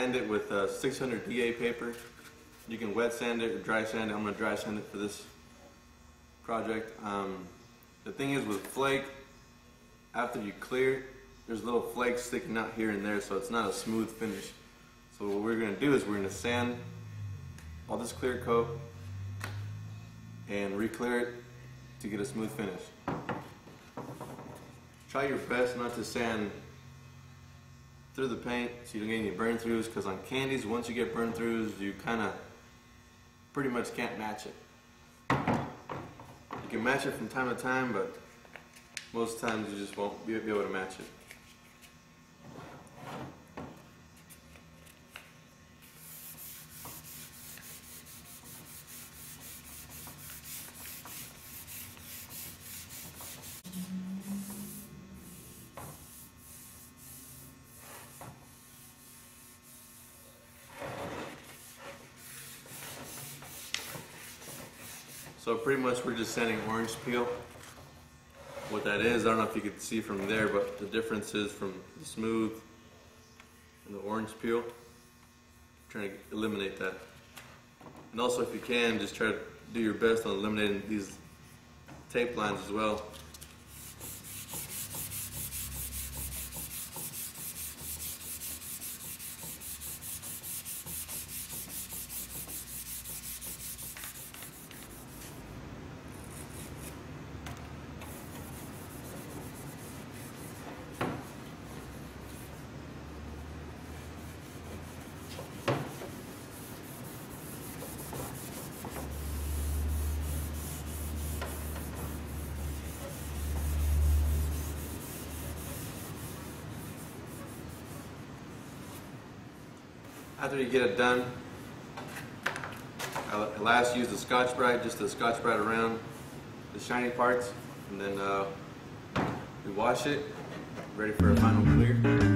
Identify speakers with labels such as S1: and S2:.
S1: sand it with 600 DA paper. You can wet sand it or dry sand it. I'm going to dry sand it for this project. The thing is with flake, after you clear it, there's little flakes sticking out here and there, so it's not a smooth finish. So what we're going to do is we're going to sand all this clear coat and re-clear it to get a smooth finish. Try your best not to sand through the paint so you don't get any burn throughs, because on candies, once you get burn throughs, you kind of pretty much can't match it. You can match it from time to time, but most times you just won't be able to match it. So pretty much we're just sanding orange peel. What that is, I don't know if you can see from there, but the difference is from the smooth and the orange peel. I'm trying to eliminate that. And also, if you can, just try to do your best on eliminating these tape lines as well. After you get it done, I last used the Scotch-Brite, just to Scotch-Brite around the shiny parts, and then we wash it, ready for a final clear.